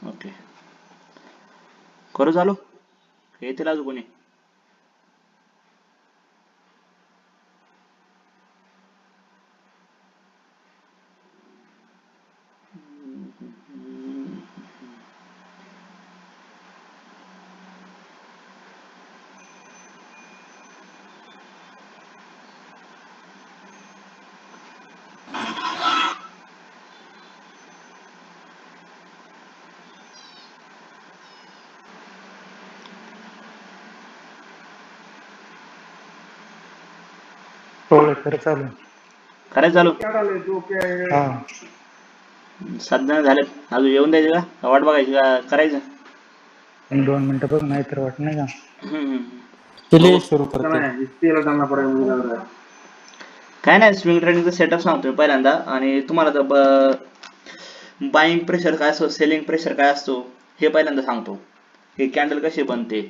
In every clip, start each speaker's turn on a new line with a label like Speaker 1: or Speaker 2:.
Speaker 1: Okay, करू चालू. येतील अजून कोणी?
Speaker 2: खरं चालू.
Speaker 1: करायचं चालू.
Speaker 2: हा,
Speaker 1: 7 जण झालेत, अजून येऊन द्यायचे का वाट बघायची का करायचं?
Speaker 2: 2 मिनिटं बघ, नाही तर वाट नाही का.
Speaker 1: हम्म.
Speaker 2: चलिए
Speaker 1: बघू.
Speaker 2: सुरू करते हैं.
Speaker 1: काय नाही, स्विंग ट्रेडिंगचा सेटअप सांगतोय पहिल्यांदा, आणि तुम्हाला बाईंग प्रेशर काय असतो, सेलिंग प्रेशर काय असतो हे पहिल्यांदा सांगतो. हे कॅन्डल कशी बनते,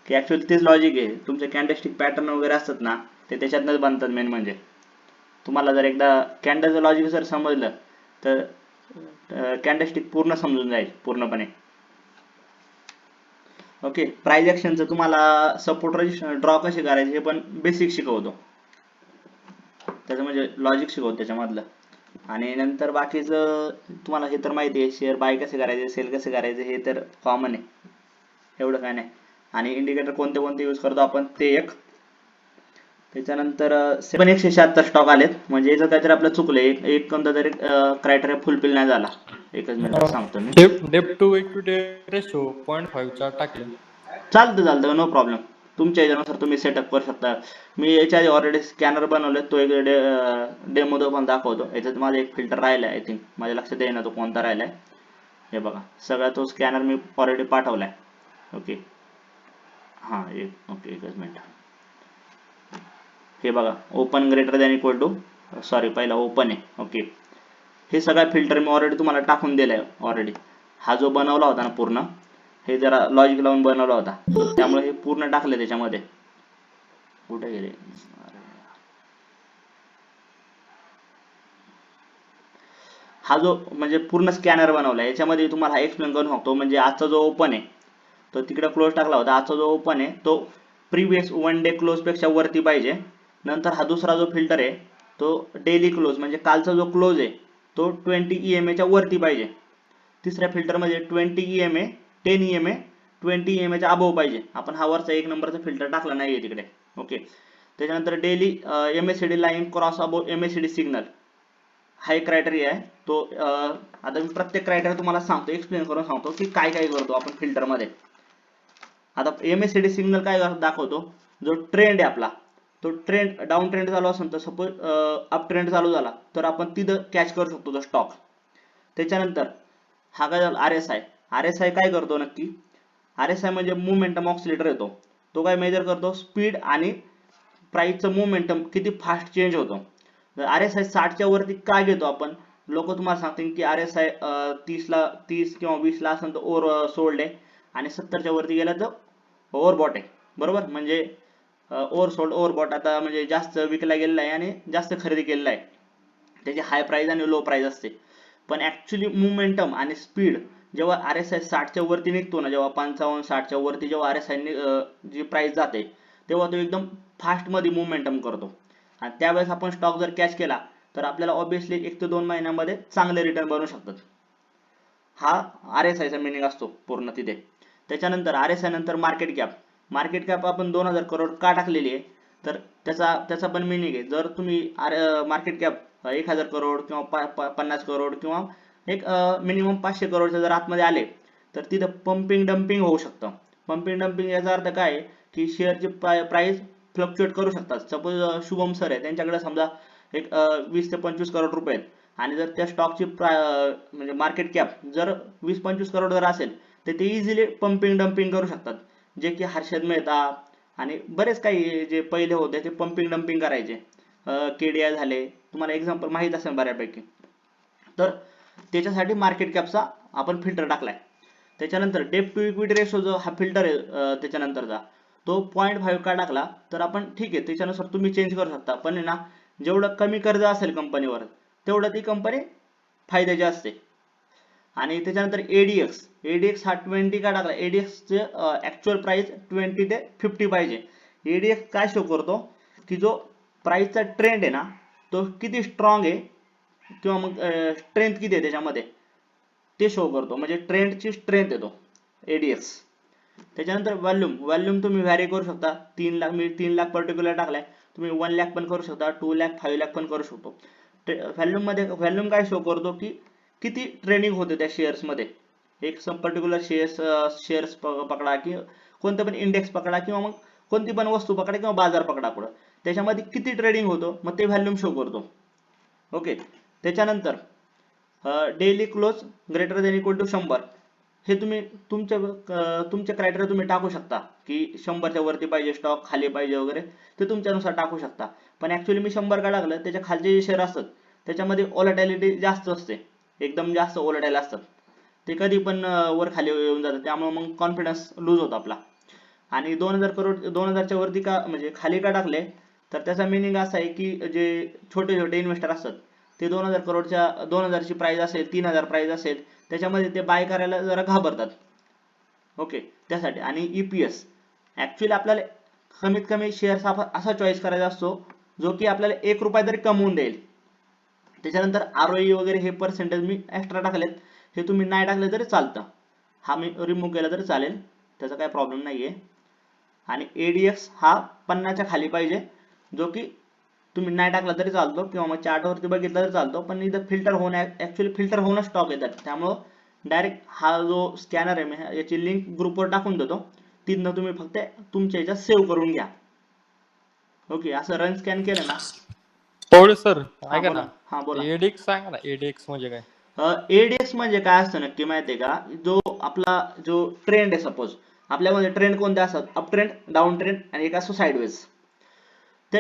Speaker 1: की ऍक्च्युअली तेच लॉजिक आहे. तुमचे कॅन्डलस्टिक पॅटर्न वगैरे असतात ना, ते त्याच्यातनंच बनतात. मेन म्हणजे तुम्हाला जर एकदा कॅन्डलचं लॉजिक जर समजलं तर कॅन्डलस्टिक पूर्ण समजून जाईल पूर्णपणे. ओके, प्राइस ऍक्शनचं तुम्हाला सपोर्ट रेजिस्टन्स ड्रॉ कसे करायचे हे पण बेसिक शिकवतो, त्याचं म्हणजे लॉजिक शिकवतो त्याच्यामधलं. आणि नंतर बाकीचं तुम्हाला हे तर माहिती आहे, शेअर बाय कसे करायचे, सेल कसे करायचे हे तर कॉमन आहे, एवढं काय नाही. आणि इंडिकेटर कोणते कोणते यूज करतो आपण ते एक. त्याच्यानंतर 176 स्टॉक आलेत, म्हणजे याचं काहीतरी आपलं चुकलं, एक कोणता तरी क्रायटेरिया फुलफिल नाही झाला. एकच मिनिट सांगतो मी.
Speaker 2: डेप टू इक्विटी रेशो 0.5 टाकले.
Speaker 1: चालतं नो प्रॉब्लेम. तुमच्या याच्यानुसार तुम्ही सेटअप करू शकता. मी याच्या आधी ऑलरेडी स्कॅनर बनवले, तो एक डेमो पण दाखवतो. याच्यात माझा एक फिल्टर राहिला आहे, आय थिंक माझ्या लक्षात येईना तो कोणता राहिलाय. हे बघा, सगळा तो स्कॅनर मी ऑलरेडी पाठवलाय. ओके, हां ओके, एकच मिनिट. हे बघा, open greater than equal to, sorry पहिला ओपन आहे. ओके, हे सगळा फिल्टर मी ऑलरेडी तुम्हाला टाकून दिलाय ऑलरेडी. हा जो बनवला होता ना पूर्ण, हे जरा लॉजिक लावून बनवला होता, त्यामुळे हे पूर्ण टाकलं त्याच्यामध्ये. कुठे गेले? हा जो म्हणजे पूर्ण स्कॅनर बनवला, याच्यामध्ये तुम्हाला हा एक्सप्लेन करू शकतो. म्हणजे आजचा जो ओपन आहे तो तिकडे क्लोज टाकला होता, आजचा जो ओपन आहे तो प्रिव्हियस 1 डे क्लोज पेक्षा वरती पाहिजे. नंतर हा दुसरा जो फिल्टर आहे तो डेली क्लोज, म्हणजे कालचा जो क्लोज आहे तो 20 EMA च्या वरती पाहिजे. तिसऱ्या फिल्टरमध्ये 20 EMA, 10 EMA, 20 EMA च्या अबोव पाहिजे. आपण हा वरचा 1 नंबरचा फिल्टर टाकला नाहीये तिकडे. ओके, त्याच्यानंतर daily MACD line cross above MACD signal, हा एक क्रायटेरिया आहे तो. आता मी प्रत्येक क्रायटेरिया तुम्हाला सांगतो, एक्सप्लेन करून सांगतो की काय काय करतो आपण फिल्टरमध्ये. आता MACD सिग्नल काय दाखवतो, जो ट्रेंड आहे आपला, तो ट्रेंड डाऊन ट्रेंड चालू असेल तर सपोज अप ट्रेंड चालू झाला तर आपण तिथं कॅच करू शकतो तो स्टॉक. त्याच्यानंतर हा काय झाला, RSI काय करतो नक्की, RSI म्हणजे मोमेंटम ऑक्सिलेटर येतो. तो काय मेजर करतो, स्पीड आणि प्राइसचं मोमेंटम किती फास्ट चेंज होतो. RSI 60च्या वरती काय घेतो आपण, लोक तुम्हाला सांगतील की RSI 30 किंवा 20 असेल तर ओव्हर सोल्ड आहे, आणि 70च्या वरती गेला तर ओव्हरबॉट आहे. बरोबर, म्हणजे ओव्हरसोल्ड ओव्हरबॉट आता म्हणजे जास्त विकला गेलेला आहे आणि जास्त खरेदी केलेला आहे, त्याची हाय प्राइस आणि लो प्राइस असते. पण ऍक्च्युली मोमेंटम आणि स्पीड जेव्हा RSI 60च्या वरती निघतो ना, जेव्हा 55-60च्या वरती जेव्हा RSI जी प्राइस जाते तेव्हा तो एकदम फास्ट मध्ये मोमेंटम करतो, आणि त्यावेळेस आपण स्टॉक जर कॅच केला तर आपल्याला ऑब्विसली 1 ते 2 महिन्यामध्ये चांगले रिटर्न बनू शकतात. हा RSI चा मिनिंग असतो पूर्ण तिथे. त्याच्यानंतर RSI नंतर मार्केट कॅप आपण 2000 करोड का टाकलेली आहे, तर त्याचा पण मिनिंग आहे. जर तुम्ही मार्केट कॅप 1000 करोड किंवा 50 करोड किंवा एक मिनिमम 500 करोडच्या जर आतमध्ये आले तर तिथं पंपिंग डम्पिंग होऊ शकतं. पंपिंग डम्पिंग याचा अर्थ काय आहे की शेअरची प्राइस फ्लक्च्युएट करू शकतात. सपोज शुभम सर आहे, त्यांच्याकडे समजा एक 20 ते 25 करोड रुपये आहेत, आणि जर त्या स्टॉकची म्हणजे मार्केट कॅप जर 20-25 करोड जर असेल तर ते इझिली पंपिंग डम्पिंग करू शकतात. जे की हर्षद मेहता आणि बरेच काही जे पहिले होते ते पंपिंग डम्पिंग करायचे. KDI झाले, तुम्हाला एक्झाम्पल माहित असेल बऱ्यापैकी. तर त्याच्यासाठी मार्केट कॅपचा आपण फिल्टर टाकलाय. त्याच्यानंतर डेप टू इक्विटी रेशो जो हा फिल्टर आहे त्याच्यानंतरचा, तो 0.5 का टाकला तर आपण ठीक आहे, त्याच्यानुसार तुम्ही चेंज करू शकता. पण ना, जेवढं कमी कर्ज असेल कंपनीवर तेवढं ती कंपनी फायद्याची असते. आणि त्याच्यानंतर एडीएक्स हा 20 का टाकला, एडीएक्सचे ऍक्च्युअल प्राइस 20 ते 50 पाहिजे. एडीएक्स काय शो करतो की जो प्राइसचा ट्रेंड आहे ना तो किती स्ट्रॉंग आहे किंवा मग स्ट्रेंथ किती आहे त्याच्यामध्ये ते शो करतो, म्हणजे ट्रेंडची स्ट्रेंथ येतो एडीएक्स. त्याच्यानंतर व्हॉल्यूम तुम्ही व्हॅरी करू शकता. 3 लाख, मी 3 लाख पर्टिक्युलर टाकलाय, तुम्ही 1 लाख पण करू शकता, 2 लाख 5 लाख पण करू शकतो. व्हॉल्यूम काय शो करतो की किती ट्रेडिंग होते त्या शेअर्स मध्ये. एक पर्टिक्युलर शेअर्स पकडा की कोणतं पण इंडेक्स पकडा किंवा मग कोणती पण वस्तू पकडा किंवा बाजार पकडा, पुढं त्याच्यामध्ये किती ट्रेडिंग होतो मग ते व्हॉल्यूम शो करतो. ओके. त्याच्यानंतर daily close greater than equal to 100, हे तुम्ही तुमचे क्रायटेरिया तुम्ही टाकू शकता की 100च्या वरती पाहिजे स्टॉक, खाली पाहिजे वगैरे, ते तुमच्यानुसार टाकू शकता. पण ऍक्च्युअली मी 100 का टाकलं, त्याच्या खालचे जे शेअर असतात त्याच्यामध्ये व्हॉलॅटिलिटी जास्त असते, एकदम जास्त व्हॉलॅटाइल असतात, ते कधी पण वर खाली येऊन जातात, त्यामुळे मग कॉन्फिडन्स लूज होतो आपला. आणि 2000 करोड 2000च्या वरती का म्हणजे खाली का टाकले, तर त्याचा मिनिंग असा आहे की जे छोटे छोटे इन्व्हेस्टर असतात ते 2000 करोडच्या 2000ची प्राइस असेल, 3000 प्राइस असेल, त्याच्यामध्ये ते बाय करायला जरा घाबरतात. ओके. त्यासाठी. आणि ईपीएस ऍक्च्युअली आपल्याला कमीत कमी शेअर्स असा चॉईस करायचा असतो जो की आपल्याला 1 रुपया तरी कमवून देईल. त्याच्यानंतर आरओई वगैरे हे पर्सेंटेज मी एक्स्ट्रा टाकलेत, हे तुम्ही नाही टाकले तरी चालतं, हा मी रिमूव्ह केला तरी चालेल, त्याचा काही प्रॉब्लेम नाहीये. आणि एडीएक्स हा 50च्या खाली पाहिजे, जो की तुम्ही नाही टाकला तरी चालतो किंवा मग चार्टवरती बघितला तरी चालतो, पण इथं ऍक्च्युअली फिल्टर होऊन स्टॉक येतात, त्यामुळं डायरेक्ट हा जो स्कॅनर आहे मी याची लिंक ग्रुपवर टाकून देतो, तिथनं तुम्ही फक्त तुमच्या याच्यात सेव्ह करून घ्या. ओके. असं रन स्कॅन केलं ना.
Speaker 2: पवळे सर
Speaker 1: हा
Speaker 2: ऐका
Speaker 1: बोला.
Speaker 2: ना,
Speaker 1: हा बोला.
Speaker 2: एडीएक्स सांगा ना, एडीएक्स म्हणजे काय?
Speaker 1: एडीएक्स म्हणजे काय असतं नक्की माहितीये का, जो आपला जो ट्रेंड आहे, सपोज आपल्यामध्ये ट्रेंड कोणते असतात, अप ट्रेंड, डाऊन ट्रेंड आणि एक असतो साइडवेज. ते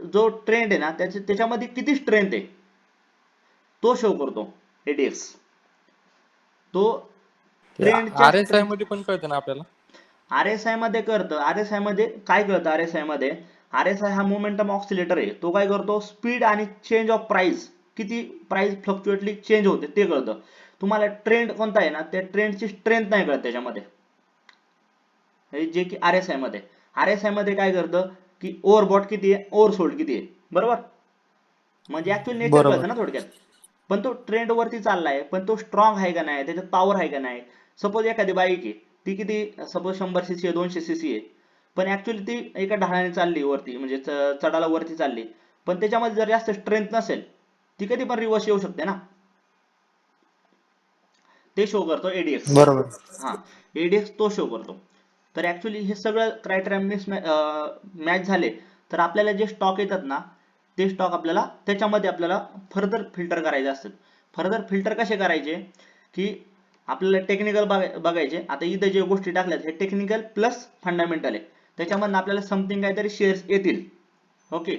Speaker 1: जो ट्रेंड आहे ना त्याच्यामध्ये किती स्ट्रेंथ आहे तो शो करतो एडीएक्स. तो ट्रेंडच्या
Speaker 2: आरएसआय मध्ये पण कळतं ना आपल्याला?
Speaker 1: आरएसआय मध्ये करतं. आरएसआय मध्ये काय करतं, आरएसआय हा मोमेंटम ऑक्सिलेटर आहे, तो काय करतो, स्पीड आणि चेंज ऑफ प्राइस, किती प्राइस फ्लक्च्युएटली चेंज होते ते कळतं. तुम्हाला ट्रेंड कोणता आहे ना त्या ट्रेंडची स्ट्रेंथ नाही कळत त्याच्यामध्ये, जे की आरएसआय मध्ये काय करतं की ओव्हरबॉट किती आहे, ओव्हरसोल्ड किती आहे, बरोबर, म्हणजे ऍक्च्युअल नेचर
Speaker 2: बरोबर.
Speaker 1: कळतं ना थोडक्यात. पण तो ट्रेंड वरती चाललाय, पण तो स्ट्रॉंग आहे का नाही, त्याच्यात पॉवर आहे का नाही. सपोज एखादी बाईक आहे, ती किती, सपोज 100 सीसी आहे, 200 सीसी आहे, पण ऍक्च्युअली ती एका ढाळाने चालली वरती, म्हणजे चढाला वरती चालली, पण त्याच्यामध्ये जर जास्त स्ट्रेंथ नसेल ती कधी पण रिव्हर्स येऊ शकते ना, ते शो करतो एडीएक्स.
Speaker 2: बरोबर.
Speaker 1: हा, एडीएक्स तो शो करतो. तर ऍक्च्युअली हे सगळं क्रायटेरिया मॅच झाले तर आपल्याला जे स्टॉक येतात ना ते स्टॉक आपल्याला त्याच्यामध्ये आपल्याला फर्दर फिल्टर करायचे असतात. फर्दर फिल्टर कसे करायचे की आपल्याला टेक्निकल बघायचे. आता इथे जे गोष्टी टाकल्यात हे टेक्निकल प्लस फंडामेंटल आहे, त्याच्यामधून आपल्याला समथिंग काहीतरी शेअर्स येतील. ओके.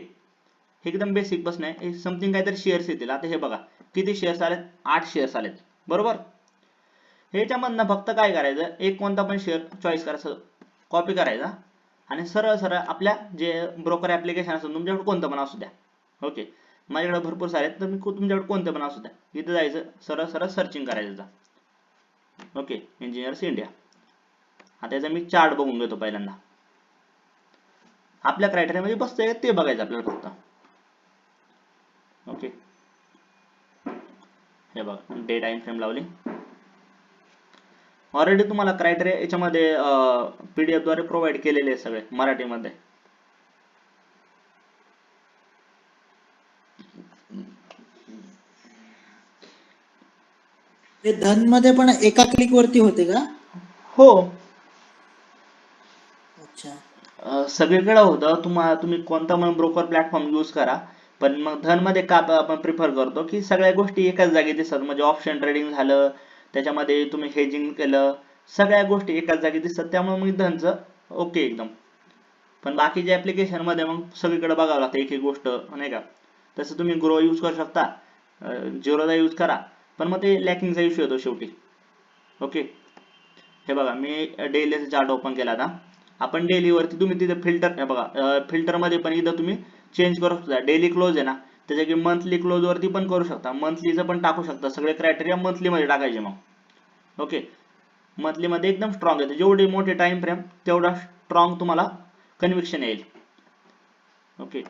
Speaker 1: हे एकदम बेसिक बस नाही, समथिंग काहीतरी शेअर्स येतील. आता हे बघा किती शेअर्स आलेत, 8 शेअर्स आलेत, बरोबर. ह्याच्यामधनं फक्त काय करायचं, एक कोणता पण शेअर चॉईस करायचं, कॉपी करायचा आणि सरळ सरळ आपल्या जे ब्रोकर ऍप्लिकेशन असतं तुमच्याकडे कोणतं पण असू द्या. ओके. माझ्याकडे भरपूर सारे आहेत, तर मी तुमच्याकडे कोणतं पण असू द्या, इथं जायचं, सरळ सरळ सर्चिंग करायचं. ओके. Engineers India. आता याचा मी चार्ट बघून घेतो पहिल्यांदा, आपल्या क्रायटेरियामध्ये बसतंय ते बघायचं आपल्याला फक्त. ओके. हे बघा डे टाइम फ्रेम लावली. ऑलरेडी तुम्हाला क्रायटेरिया याच्यामध्ये पीडीएफ द्वारे प्रोव्हाइड केलेले आहे सगळे मराठीमध्ये.
Speaker 3: हे धन मध्ये पण एका क्लिक वरती होते का?
Speaker 1: हो.
Speaker 3: अच्छा.
Speaker 1: सगळीकडे होतं. तुम्ही कोणता पण ब्रोकर प्लॅटफॉर्म यूज करा, पण मग धन मध्ये का आपण प्रिफर करतो की सगळ्या गोष्टी एकाच जागी दिसतात, म्हणजे ऑप्शन ट्रेडिंग झालं, त्याच्यामध्ये तुम्ही हेजिंग केलं, सगळ्या गोष्टी एकाच जागी दिसतात, त्यामुळे मग धनचं ओके एकदम. पण बाकीच्या ऍप्लिकेशन मध्ये मग सगळीकडे बघावं लागतं एक एक गोष्ट, नाही का. तसं तुम्ही ग्रो यूज करू शकता, झिरोदा यूज करा, पण मग ते लॅकिंगचा इश्यू येतो शेवटी. ओके. हे बघा मी डेलीचा चार्ट ओपन केला आता. आपण डेली वरती तुम्ही तिथे फिल्टर बघा, फिल्टर मध्ये पण इथं तुम्ही चेंज करू शकता. डेली क्लोज आहे ना त्याच्या की मंथली क्लोज वरती पण करू शकता, मंथलीचं पण टाकू शकता. सगळे क्रायटेरिया मंथली मध्ये टाकायचे मग. ओके, मंथली मध्ये एकदम स्ट्रॉंग येते. जेवढे मोठे टाइम फ्रेम तेवढा स्ट्रॉंग तुम्हाला कन्व्हिक्शन येईल. ओके,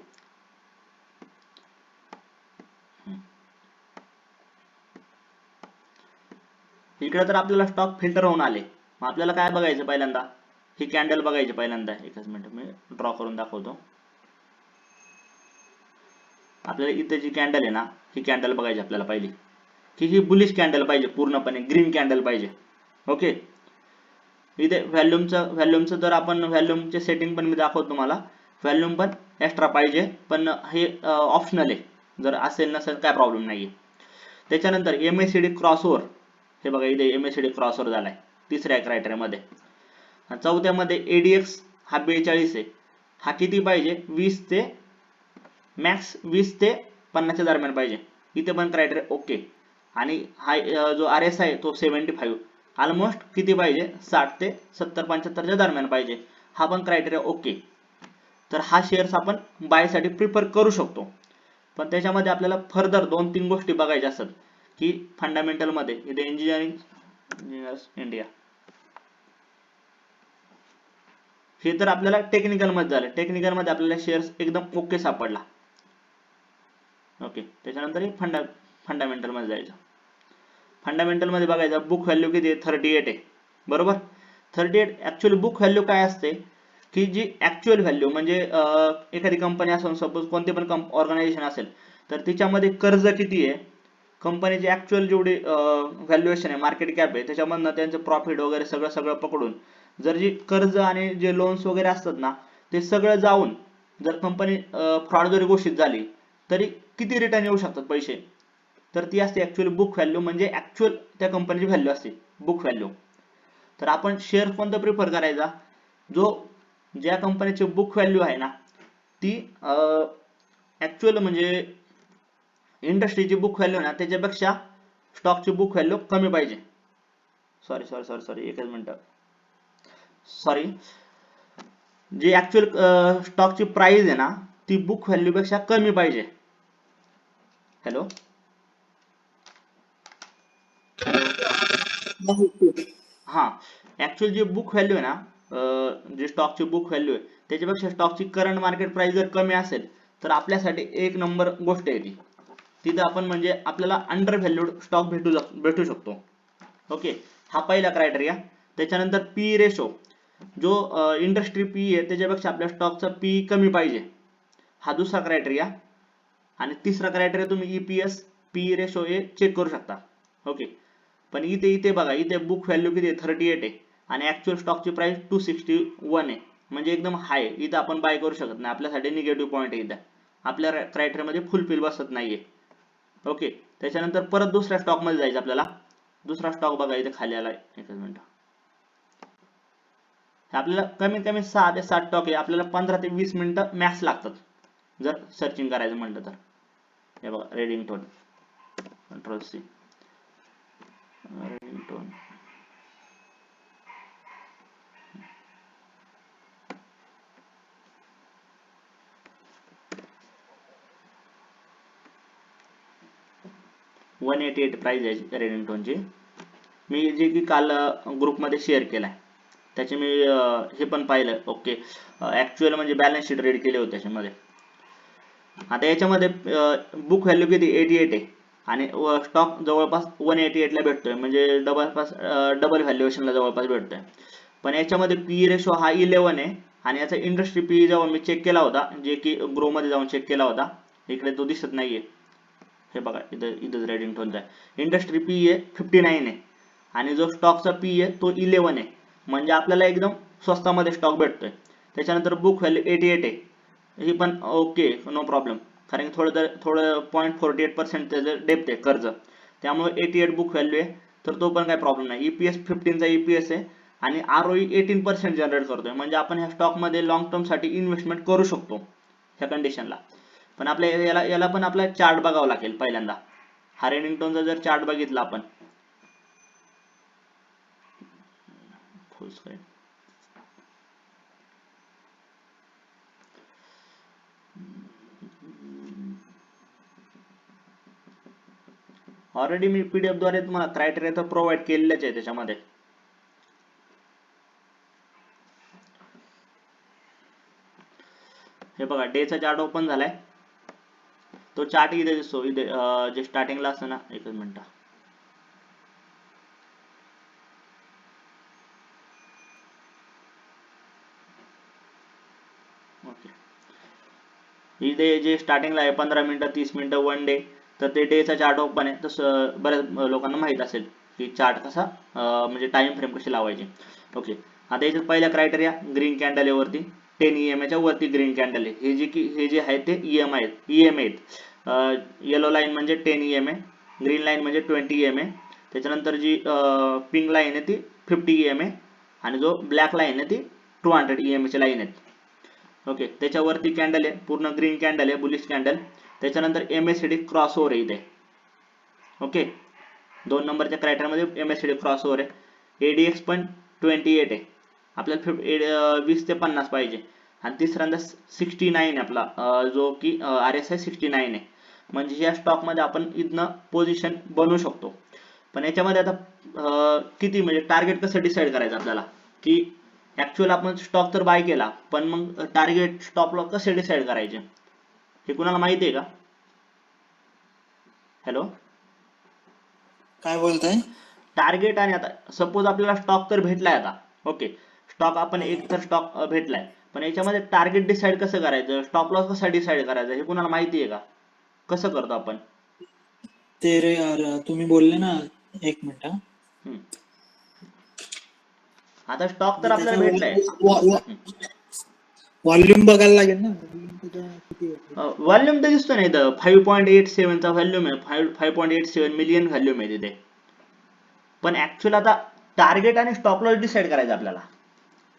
Speaker 1: इकडे तर आपल्याला स्टॉक फिल्टर होऊन आले. मग आपल्याला काय बघायचं पहिल्यांदा, ही कॅन्डल बघायची पहिल्यांदा. एकच मिनिट मी ड्रॉ करून दाखवतो. आपल्याला इथे जी कॅन्डल आहे ना, ही कॅन्डल बघायची आपल्याला पहिली, की ही बुलिश कॅन्डल पाहिजे, पूर्णपणे ग्रीन कॅन्डल पाहिजे. ओके, इथे व्हॅल्यूमचं जर आपण व्हॅल्यूमचे सेटिंग पण मी दाखवतो तुम्हाला. व्हॅल्यूम पण एक्स्ट्रा पाहिजे, पण हे ऑप्शनल आहे. जर असेल नसेल काय प्रॉब्लेम नाहीये. त्याच्यानंतर MACD क्रॉसओव्हर, हे बघा इथे MACD क्रॉसओव्हर झालाय तिसऱ्या क्रायटेरियामध्ये. चौथ्यामध्ये ADX हा 42 आहे. हा किती पाहिजे, 20 ते मॅक्स 20 ते 50 दरम्यान पाहिजे. इथे पण क्रायटेरिया ओके. आणि हा जो RSI आहे तो 75, ऑलमोस्ट किती पाहिजे, 60 ते 70-75 दरम्यान पाहिजे. हा पण क्रायटेरिया ओके. तर हा शेअर्स आपण बाय साठी प्रिफर करू शकतो. पण त्याच्यामध्ये आपल्याला फर्दर 2-3 गोष्टी बघायच्या असतात, की फंडामेंटल मध्ये इथे इंजिनियर्स इंडिया, हे तर आपल्याला टेक्निकल मध्ये झालं. टेक्निकल मध्ये आपल्याला शेअर्स एकदम ओके सापडला. ओके, त्याच्यानंतर हे फंडामेंटल मध्ये जायचं. फंडामेंटल मध्ये बघायचं, बुक व्हॅल्यू किती आहे, 38 आहे. बरोबर, 38. ऍक्च्युअली बुक व्हॅल्यू काय असते, की जी ऍक्च्युअल व्हॅल्यू म्हणजे एखादी कंपनी असेल, सपोज कोणती पण ऑर्गनायझेशन असेल, तर तिच्यामध्ये कर्ज किती आहे, कंपनीची ऍक्च्युअल जेवढी व्हॅल्युएशन आहे, मार्केट कॅप आहे, त्याच्यामधनं त्यांचं प्रॉफिट वगैरे सगळं पकडून जर जी कर्ज आणि जे लोन्स वगैरे असतात ना, ते सगळं जाऊन जर कंपनी फ्रॉड जरी घोषित झाली तरी किती रिटर्न येऊ शकतात पैसे, तर ती असते ऍक्च्युअली बुक व्हॅल्यू, म्हणजे ऍक्च्युअल त्या कंपनीची व्हॅल्यू असते बुक व्हॅल्यू. तर आपण शेअर कोणता प्रिफर करायचा, जो ज्या कंपनीची बुक व्हॅल्यू आहे ना, ती ऍक्च्युअल म्हणजे इंडस्ट्रीची बुक व्हॅल्यू ना त्याच्यापेक्षा स्टॉकची बुक व्हॅल्यू कमी पाहिजे. सॉरी एकच मिनिट. सॉरी, जी ऍक्च्युअल स्टॉकची प्राइस आहे ना, ती बुक व्हॅल्यू पेक्षा कमी पाहिजे. हॅलो, हा, ऍक्च्युअल जी बुक व्हॅल्यू आहे ना, जी स्टॉकची बुक व्हॅल्यू आहे त्याच्यापेक्षा स्टॉकची करंट मार्केट प्राइस जर कमी असेल तर आपल्यासाठी एक नंबर गोष्ट आहे ती. तिथं आपण म्हणजे आपल्याला अंडर व्हॅल्यूड स्टॉक भेटू शकतो. ओके, हा पहिला क्रायटेरिया. त्याच्यानंतर पी रेशो, जो इंडस्ट्री पी आहे त्याच्यापेक्षा आपल्या स्टॉकचा पी कमी पाहिजे, हा दुसरा क्रायटेरिया. आणि तिसरा क्रायटेरिया तुम्ही EPS पी रेशो हे चेक करू शकता. ओके, पण इथे बघा, इथे बुक व्हॅल्यू किती आहे, 38 आहे आणि ऍक्च्युअल स्टॉकची प्राइस 261 आहे, म्हणजे एकदम हाय. इथं आपण बाय करू शकत नाही, आपल्यासाठी निगेटिव्ह पॉईंट आहे. इथं आपल्या क्रायटेरिया मध्ये फुलफिल बसत नाहीये. ओके, त्याच्यानंतर परत दुसऱ्या स्टॉक मध्ये जायचं आपल्याला. दुसरा स्टॉक बघा इथे खाली आलाय, एकच मिनिट. आपल्याला कमीत कमी 6 ते 7 स्टॉक आहे, आपल्याला 15 ते 20 मिनिटं मॅक्स लागतात जर सर्चिंग करायचं म्हटलं तर. हे बघा, Redington, control C, Redington, $188 price आहे रेडिंग्टनची. मी जे की काल ग्रुपमध्ये शेअर केलाय त्याचे मी हे पण पाहिलं. ओके, ऍक्च्युअल म्हणजे बॅलन्स शीट रेडी केले होते त्याच्यामध्ये. आता याच्यामध्ये बुक व्हॅल्यू किती, 88 आहे आणि स्टॉक जवळपास 188 ला भेटतोय, म्हणजे डबल व्हॅल्युएशनला जवळपास भेटतोय. पण याच्यामध्ये पी रेशो हा 11 आहे आणि याचा इंडस्ट्री पी जेव्हा मी चेक केला होता, जे की ग्रो मध्ये जाऊन चेक केला होता, इकडे तो दिसत नाहीये. हे बघा, इथं रेडिंग्टनचा इंडस्ट्री पी आहे 59 आहे आणि जो स्टॉकचा पी आहे तो 11 आहे, म्हणजे आपल्याला एकदम स्वस्तामध्ये स्टॉक भेटतोय. त्याच्यानंतर बुक व्हॅल्यू 88 आहे, ही पण ओके, नो प्रॉब्लेम, कारण थोडं 0.48% त्याचं डेप्थ आहे कर्ज, त्यामुळे 88 बुक व्हॅल्यू आहे, तर तो पण काही प्रॉब्लेम नाही. EPS 15 चा EPS आहे आणि ROE 18% जनरेट करतोय, म्हणजे आपण ह्या स्टॉक मध्ये लॉंग टर्म साठी इन्व्हेस्टमेंट करू शकतो ह्या कंडिशनला. पण आपल्या याला पण आपला चार्ट बघावा लागेल पहिल्यांदा. हा रेडिंग्टनचा जर चार्ट बघितला आपण फुल स्क्रीन, ऑलरेडी मी पीडीएफ द्वारे तुम्हाला क्रायटेरिया तर प्रोव्हाइड केलेलेच आहे त्याच्यामध्ये. हे बघा डेचा चार्ट ओपन झालाय. तो चार्ट इथे दिसतो, इथे जे स्टार्टिंगला असतं ना, एकच मिनिट. ओके, इथे जे स्टार्टिंगला आहे 15 मिनिटं 30 मिनिटं 1 डे, तर ते डेचा चार्ट ओपन आहे. तसं बऱ्याच लोकांना माहित असेल की चार्ट कसा म्हणजे टाइम फ्रेम कशी लावायची. ओके, आता याच्यात पहिला क्रायटेरिया ग्रीन कॅन्डल आहे वरती, 10 EMA च्या वरती ग्रीन कॅन्डल आहे. हे जे आहेत ते EMA आहेत. येलो लाईन म्हणजे 10 EMA, ग्रीन लाईन म्हणजे 20 EMA, त्याच्यानंतर जी पिंक लाईन आहे ती 50 EMA आणि जो ब्लॅक लाईन आहे ती 200 EMA ची लाईन आहे. ओके, त्याच्यावरती कॅन्डल आहे, पूर्ण ग्रीन कॅन्डल आहे, बुलिश कॅन्डल. त्याच्यानंतर MACD क्रॉस ओव्हर आहे इथे. ओके, 2 नंबरच्या क्रायटेरियामध्ये MACD क्रॉस ओव्हर आहे. ADX पण 28 आहे, आपल्याला 20 ते 50 पाहिजे. आणि तिसऱ्यांदा 69 आहे आपला, जो की RSI 69 आहे. म्हणजे या स्टॉक मध्ये आपण इथनं पोझिशन बनवू शकतो. पण याच्यामध्ये आता किती म्हणजे टार्गेट कसं डिसाईड करायचं आपल्याला, की ऍक्च्युअल आपण स्टॉक तर बाय केला, पण मग टार्गेट स्टॉप लॉस कसे डिसाईड करायचे हे कुणाला माहिती आहे का? हॅलो,
Speaker 3: काय बोलताय?
Speaker 1: टार्गेट आणि आता सपोज आपल्याला स्टॉक तर भेटलाय आता. ओके, स्टॉक आपण एक तर स्टॉक भेटलाय, पण याच्यामध्ये टार्गेट डिसाईड कसं करायचं, स्टॉप लॉस कसा डिसाईड करायचा हे कुणाला माहिती आहे का? कसं करतो आपण?
Speaker 3: ते रे यार, तुम्ही बोलले ना, एक मिनिट हा.
Speaker 1: हम्म. आता स्टॉक तर
Speaker 3: म्हणजे
Speaker 1: आपल्याला भेटलाय.
Speaker 3: व्हॉल्यूम बघायला लागेल ना, व्हॉल्यूम त्याचा किती होते.
Speaker 1: व्हॉल्यूम तर दिसतो नाही, इथं 5.87 चा व्हॉल्यूम आहे, 5.87 मिलियन व्हॉल्यूम आहे तिथे. पण ऍक्च्युअल आता टार्गेट आणि स्टॉप लॉस डिसाईड करायचा आपल्याला,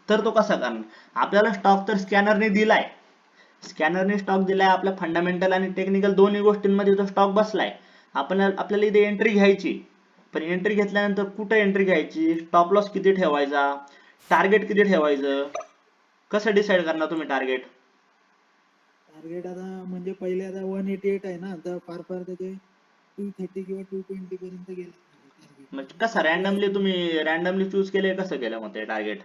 Speaker 1: तर तो कसा करणार? आपल्याला स्टॉक तर स्कॅनरने दिलाय, स्कॅनरने स्टॉक दिलाय, आपल्या फंडामेंटल आणि टेक्निकल दोन्ही गोष्टींमध्ये तो स्टॉक बसलाय. आपल्याला इथे एंट्री घ्यायची, पण एंट्री घेतल्यानंतर कुठे एंट्री घ्यायची, स्टॉप लॉस किती ठेवायचा, टार्गेट किती ठेवायचं, कसं डिसाईड करणार तुम्ही टार्गेट?
Speaker 3: टार्गेट आता म्हणजे पहिले आता 188 आहे ना, तर फार फार त्याचे 230 किंवा 220 पर्यंत गेलं टार्गेट.
Speaker 1: म्हणजे कसं तुम्ही रॅन्डमली चूज केले, कसं केलं मग ते टार्गेट?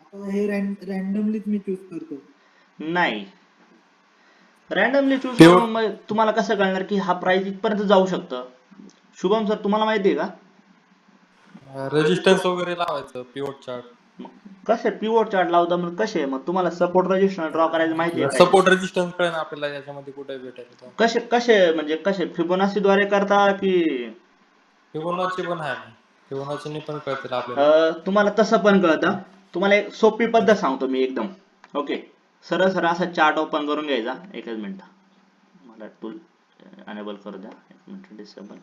Speaker 3: आता हे रॅन्डमलीच मी चूज करतो.
Speaker 1: नाही, रॅन्डमली चूज
Speaker 2: पिवट
Speaker 1: करून मग तुम्हाला कसं कळणार की हा प्राइस इथपर्यंत जाऊ शकतं? शुभम सर, तुम्हाला माहिती आहे का?
Speaker 2: रेजिस्टन्स वगैरे लावायचं पिवट चार्ट.
Speaker 1: मग कसे पिवट चार्ट लावता, मग कसे, मग तुम्हाला सपोर्ट रेजिस्टन्स ड्रॉ करायचं माहिती आहे काय?
Speaker 2: सपोर्ट रेजिस्टन्स कळेल आपल्याला याच्यामध्ये कुठे भेटेल तो.
Speaker 1: कसे कसे म्हणजे कसे फिबोनाची द्वारे करता की
Speaker 2: फिबोनाची पण आहे, फिबोनाची पण कळतील आपल्याला.
Speaker 1: तुम्हाला तसं पण कळतं? तुम्हाला एक सोपी पद्धत सांगतो मी एकदम. ओके, सरळ सरळ असा चार्ट ओपन करून घ्यायचा. एकच मिनिट, मला टूल अनेबल करू द्या. एक मिनिट, डिसेबल